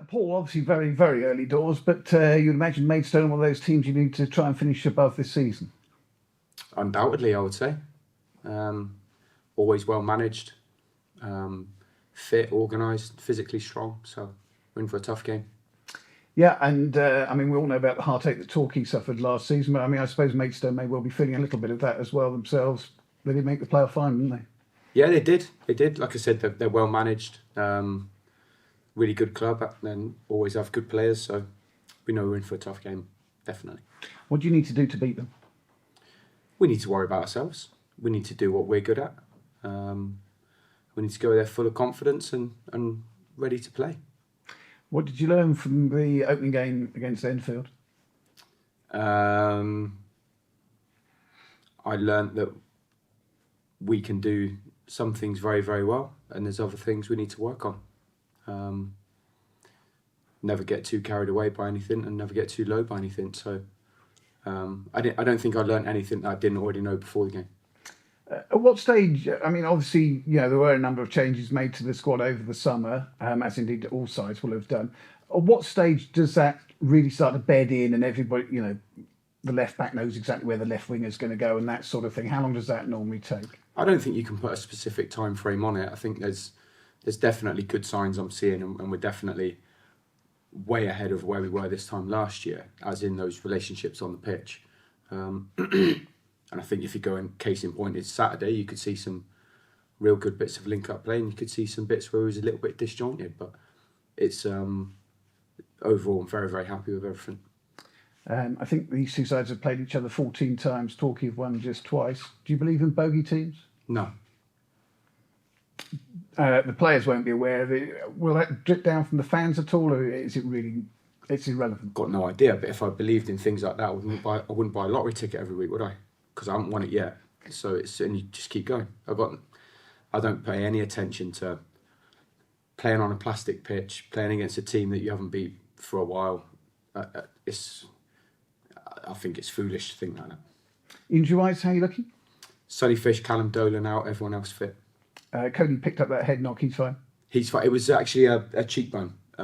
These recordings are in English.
Paul, obviously very, very early doors, but you'd imagine Maidstone one of those teams you need to try and finish above this season. Undoubtedly, I would say. Always well managed, fit, organised, physically strong. So we're in for a tough game. Yeah, and I mean, we all know about the heartache that Torquay suffered last season, but I mean, I suppose Maidstone may well be feeling a little bit of that as well themselves. They did make the playoff final, didn't they? Yeah, they did. They did. Like I said, they're well managed. Really good club, and always have good players. So we know we're in for a tough game, definitely. What do you need to do to beat them? We need to worry about ourselves. We need to do what we're good at. We need to go there full of confidence and ready to play. What did you learn from the opening game against Enfield? I learnt that we can do some things very, very well, and there's other things we need to work on. Never get too carried away by anything, and never get too low by anything. So I don't think I learnt anything that I didn't already know before the game. At what stage, I mean, obviously, there were a number of changes made to the squad over the summer, as indeed all sides will have done. At what stage does that really start to bed in and everybody, the left back knows exactly where the left winger is going to go and that sort of thing? How long does that normally take? I don't think you can put a specific time frame on it. I think there's definitely good signs I'm seeing, and we're definitely way ahead of where we were this time last year, as in those relationships on the pitch. And I think if you go in, case in point, it's Saturday, you could see some real good bits of link-up play, and you could see some bits where it was a little bit disjointed. But it's overall, I'm very, very happy with everything. I think these two sides have played each other 14 times. Torquay have won just twice. Do you believe in bogey teams? No. The players won't be aware of it. Will that drip down from the fans at all, or is it really... It's irrelevant? Got no idea, but if I believed in things like that, I wouldn't buy a lottery ticket every week, would I? Because I haven't won it yet. So and you just keep going. I don't pay any attention to playing on a plastic pitch, playing against a team that you haven't beat for a while. I think it's foolish to think like that. Injury-wise, how are you looking? Sonny Fish, Callum Dolan out, everyone else fit. Cody picked up that head knock, he's fine? He's fine. It was actually a cheekbone. He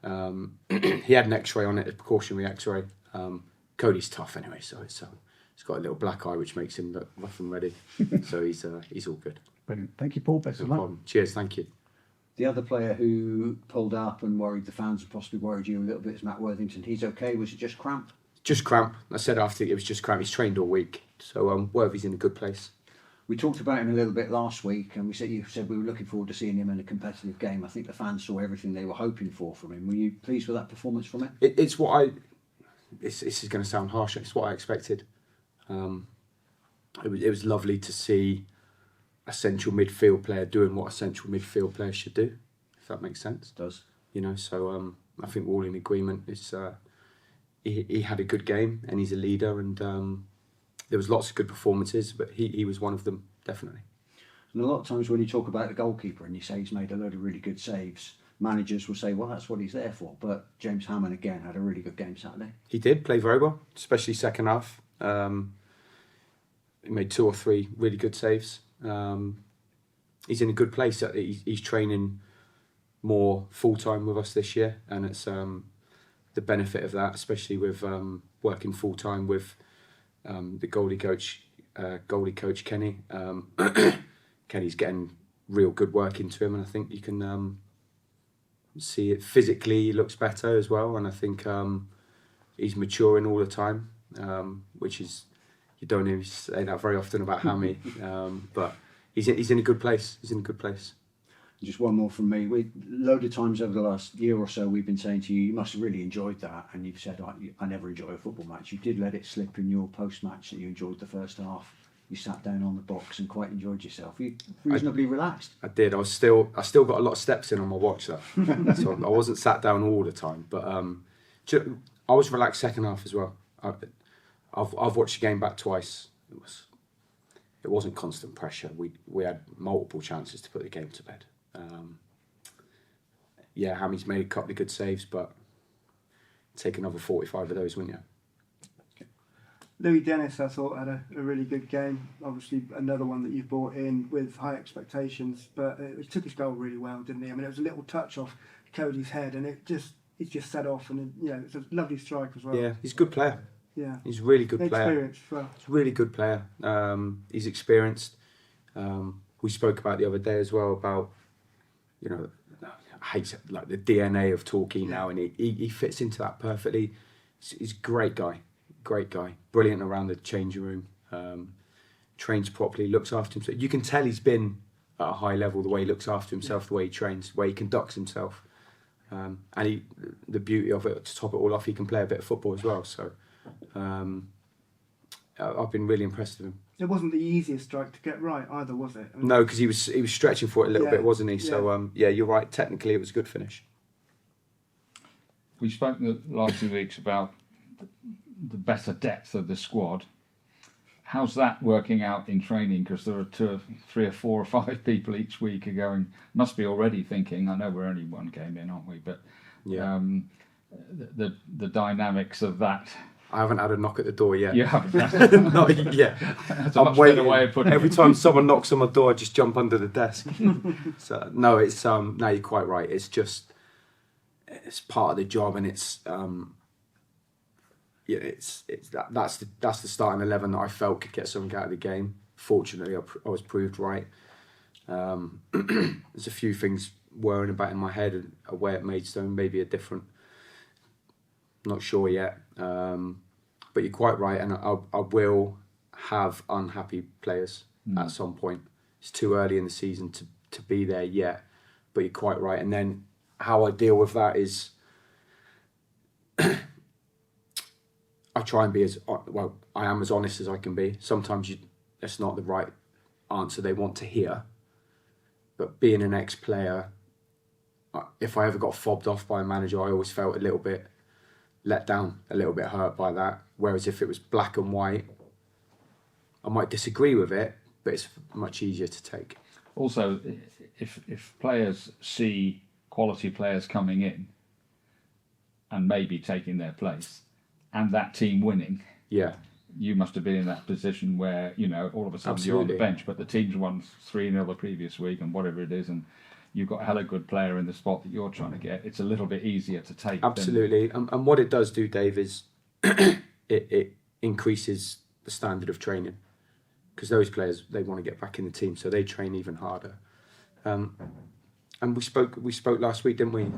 had an x-ray on it, a precautionary x-ray. Cody's tough anyway, so he's got a little black eye which makes him look rough and ready. So he's all good. Brilliant. Thank you, Paul. Best of luck. Problem. Cheers, thank you. The other player who pulled up and worried the fans and possibly worried you a little bit is Matt Worthington. He's okay. Was it just cramp? Just cramp. I said after it was just cramp. He's trained all week, so Worthy's in a good place. We talked about him a little bit last week, and you said we were looking forward to seeing him in a competitive game. I think the fans saw everything they were hoping for from him. Were you pleased with that performance from him? It's what I. This is going to sound harsh. It's what I expected. It was lovely to see a central midfield player doing what a central midfield player should do, if that makes sense. It does. So I think we're all in agreement. It's he had a good game, and he's a leader, and there was lots of good performances, but he was one of them, definitely. And a lot of times when you talk about the goalkeeper and you say he's made a load of really good saves, managers will say, well, that's what he's there for. But James Hammond, again, had a really good game Saturday. He did play very well, especially second half. He made 2 or 3 really good saves. He's in a good place. He's training more full-time with us this year, and it's the benefit of that, especially with working full-time with the goalie coach Kenny. Kenny's getting real good work into him, and I think you can see it physically. He looks better as well, and I think he's maturing all the time, which is, you don't even say that very often about Hammy, but he's in a good place. He's in a good place. Just one more from me. A load of times over the last year or so, we've been saying to you, you must have really enjoyed that, and you've said, I never enjoy a football match. You did let it slip in your post-match that you enjoyed the first half. You sat down on the box and quite enjoyed yourself. You reasonably relaxed. I did. I still got a lot of steps in on my watch though, so I wasn't sat down all the time. But I was relaxed second half as well. I've watched the game back twice. It wasn't constant pressure. We had multiple chances to put the game to bed. Hammy's made a couple of good saves, but take another 45 of those, wouldn't you? Louis Dennis, I thought, had a really good game. Obviously, another one that you've brought in with high expectations, but he took his goal really well, didn't he? I mean, it was a little touch off Cody's head, and it just set off, and it's a lovely strike as well. Yeah, he's a good player. Yeah, He's a really good player. Experienced as well. He's a really good player. He's experienced. We spoke about the other day as well about, I hate like the DNA of Torquay now, and he fits into that perfectly. He's a great guy, brilliant around the changing room. Trains properly, looks after himself. You can tell he's been at a high level, the way he looks after himself, the way he trains, the way he conducts himself. And the beauty of it, to top it all off, he can play a bit of football as well. So I've been really impressed with him. It wasn't the easiest strike to get right either, was it? No, because he was stretching for it a little bit, wasn't he? Yeah. So you're right. Technically, it was a good finish. We spoke the last 2 weeks about the better depth of the squad. How's that working out in training? Because there are 2 or 3 or 4 or 5 people each week are going, must be already thinking, I know we're only one game in, aren't we? But the dynamics of that. I haven't had a knock at the door yet. You haven't. Not yet. That's a much better way of putting it. Every time someone knocks on my door, I just jump under the desk. So no, it's no, you're quite right. It's just it's part of the job, and it's that's the starting 11 that I felt could get something out of the game. Fortunately, I was proved right. There's a few things whirring about in my head, and away at Maidstone, maybe a different. Not sure yet, but you're quite right, and I will have unhappy players at some point. It's too early in the season to be there yet, but you're quite right. And then how I deal with that is I try and be I am as honest as I can be. Sometimes that's not the right answer they want to hear, but being an ex-player, if I ever got fobbed off by a manager, I always felt a little bit let down, a little bit hurt by that. Whereas if it was black and white, I might disagree with it, but it's much easier to take. Also, if players see quality players coming in and maybe taking their place, and that team winning, you must have been in that position where, all of a sudden you're on the bench, but the team's won 3-0 the previous week and whatever it is, and you've got a hella good player in the spot that you're trying to get. It's a little bit easier to take. Absolutely. And what it does do, Dave, is it increases the standard of training, because those players, they want to get back in the team, so they train even harder. And we spoke last week, didn't we?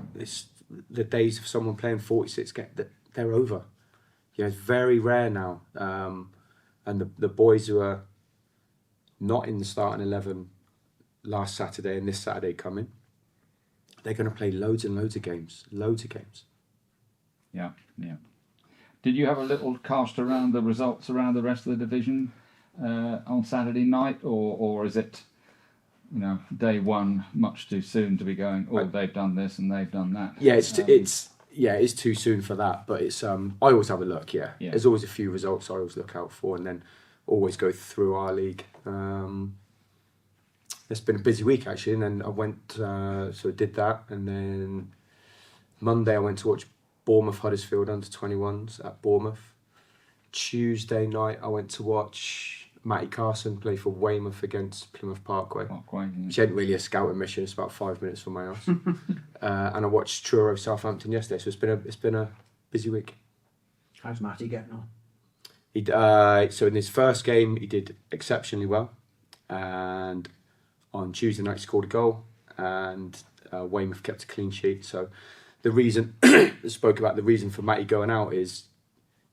The days of someone playing 46 they're over. It's very rare now. And the boys who are not in the starting 11 last Saturday and this Saturday coming, they're going to play loads and loads of games. Yeah. Did you have a little cast around the results around the rest of the division on Saturday night, or is it, day one much too soon to be going, they've done this and they've done that? Yeah, it's too soon for that, but it's I always have a look. Yeah. There's always a few results I always look out for, and then always go through our league. It's been a busy week actually, and then I went, so I did that, and then Monday I went to watch Bournemouth Huddersfield under 21s at Bournemouth. Tuesday night I went to watch Matty Carson play for Weymouth against Plymouth Parkway. Which ain't really a scouting mission, it's about 5 minutes from my house. And I watched Truro Southampton yesterday, so it's been a busy week. How's Matty getting on? So in his first game he did exceptionally well, and on Tuesday night he scored a goal, and Weymouth kept a clean sheet. So the reason spoke about the reason for Matty going out is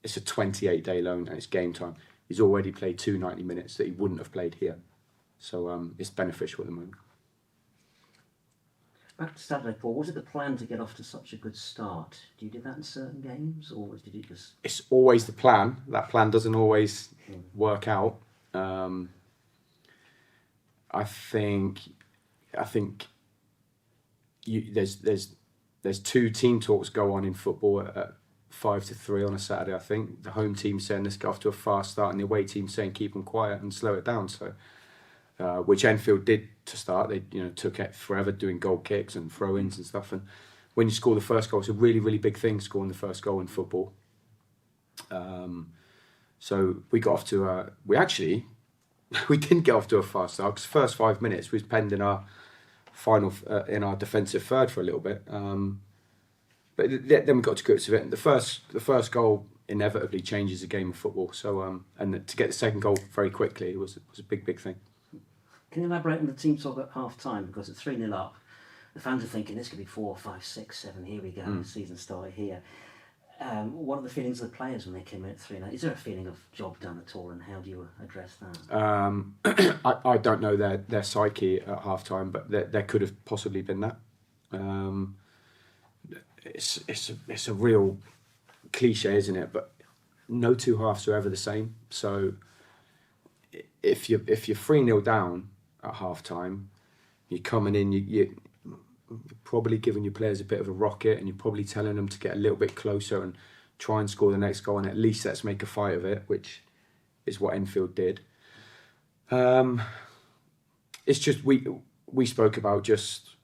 it's a 28-day loan and it's game time. He's already played 2 90 minutes that he wouldn't have played here, so it's beneficial at the moment. Back to Saturday, Paul, was it the plan to get off to such a good start? Do you do that in certain games, or did it just... It's always the plan. That plan doesn't always work out. I think there's 2 team talks go on in football at 5 to 3 on a Saturday. I think the home team saying let's get off to a fast start, and the away team saying keep them quiet and slow it down. So, which Enfield did to start. They took it forever doing goal kicks and throw-ins and stuff. And when you score the first goal, it's a really, really big thing, scoring the first goal in football. So we got off to we didn't get off to a fast start, because first 5 minutes we was pending our final in our defensive third for a little bit. But then we got to grips with it. And the first goal inevitably changes the game of football. So and to get the second goal very quickly was a big thing. Can you elaborate on the team talk at half time? Because at 3-0 up, the fans are thinking this could be 4, 5, 6, 7. Here we go. The season started here. What are the feelings of the players when they came in at 3-0? Is there a feeling of job done at all, and how do you address that? I don't know their psyche at half time, but there could have possibly been that. It's a real cliche, isn't it? But no two halves are ever the same. So if you're 3-0 down at half time, you're coming in, you're probably giving your players a bit of a rocket, and you're probably telling them to get a little bit closer and try and score the next goal, and at least let's make a fight of it, which is what Enfield did. It's just we spoke about just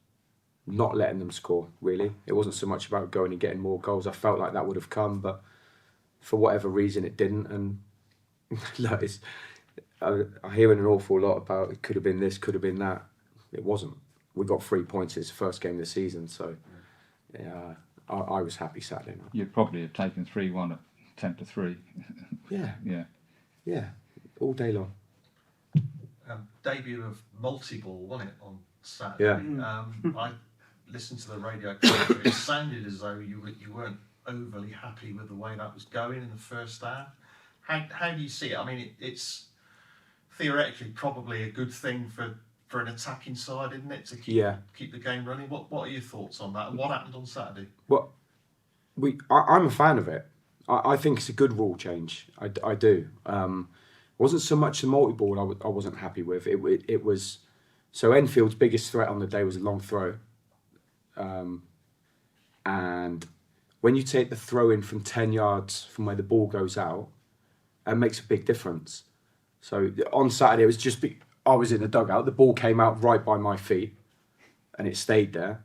not letting them score, really. It wasn't so much about going and getting more goals. I felt like that would have come, but for whatever reason it didn't. And look, I'm hearing an awful lot about it could have been this, could have been that. It wasn't. We got 3 points. It's the first game of the season, so yeah, I was happy Saturday night. You'd probably have taken 3-1 at 10-3. Yeah, all day long. Debut of multi-ball, wasn't it, on Saturday? Yeah. I listened to the radio commentary. It sounded as though you weren't overly happy with the way that was going in the first half. How do you see it? I mean, it's theoretically probably a good thing for an attacking side, isn't it, to keep the game running? What are your thoughts on that? And what happened on Saturday? Well, I'm a fan of it. I think it's a good rule change. I do. It wasn't so much the multi-ball I wasn't happy with. It was... So Enfield's biggest threat on the day was a long throw. And when you take the throw in from 10 yards from where the ball goes out, it makes a big difference. So on Saturday, it was just... I was in the dugout, the ball came out right by my feet and it stayed there.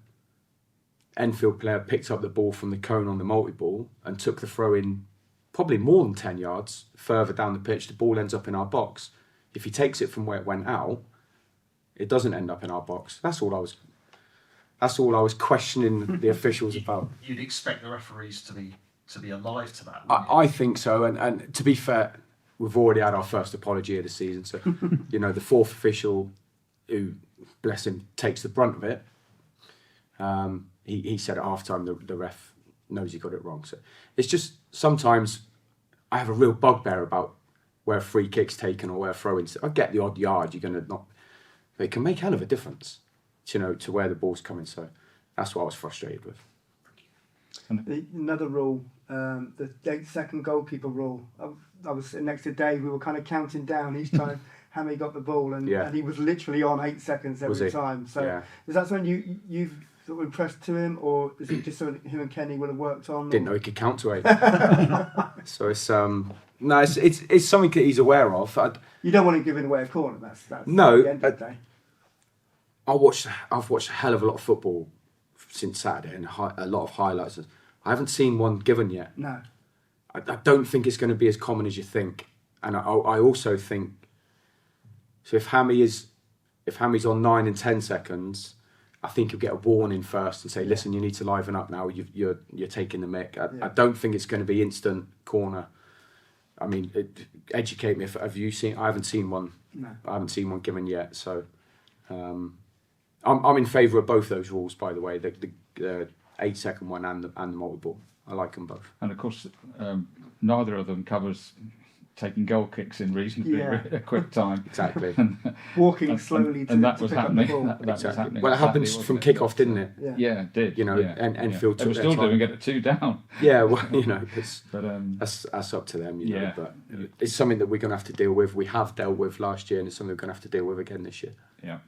Enfield player picked up the ball from the cone on the multi-ball and took the throw in probably more than 10 yards further down the pitch. The ball ends up in our box. If he takes it from where it went out, it doesn't end up in our box. That's all I was questioning the officials about. You'd expect the referees to be alive to that. I think so, and to be fair, we've already had our first apology of the season. So, the fourth official, who, bless him, takes the brunt of it, he said at half-time the ref knows he got it wrong. So it's just sometimes I have a real bugbear about where a free kick's taken or where a throw-in's. I get the odd yard, you're going to not... But it can make hell of a difference, to where the ball's coming. So that's what I was frustrated with. Another rule, the 8-second goalkeeper rule. I was sitting next to Dave. We were kind of counting down each time Hammy got the ball, and he was literally on 8 seconds every time. So is that something you've sort of impressed to him, or is it just something him and Kenny would have worked on? Didn't know he could count to 8. So it's it's something that he's aware of. You don't want him giving away a corner. That's no. The end of the day. I've watched a hell of a lot of football since Saturday and a lot of highlights. I haven't seen one given yet. No. I don't think it's going to be as common as you think. And I also think, so if Hammy's on 9 and 10 seconds, I think he'll get a warning first and say, listen, you need to liven up now. You're taking the mick. I don't think it's going to be instant corner. I mean, educate me. Have you seen? I haven't seen one. No. I haven't seen one given yet. So I'm in favour of both those rules, by the way. The 8-second one and the multi-ball. I like them both. And of course, neither of them covers taking goal kicks in reasonably a quick time. Exactly. Walking slowly and that was pick happening. Up the ball. That was happening. Well, it happened from kick-off, didn't it? Yeah, it did. And Enfield they took were still their doing it at 2 down. Yeah, well, it's but that's up to them, But it's something that we're going to have to deal with. We have dealt with last year, and it's something we're going to have to deal with again this year. Yeah.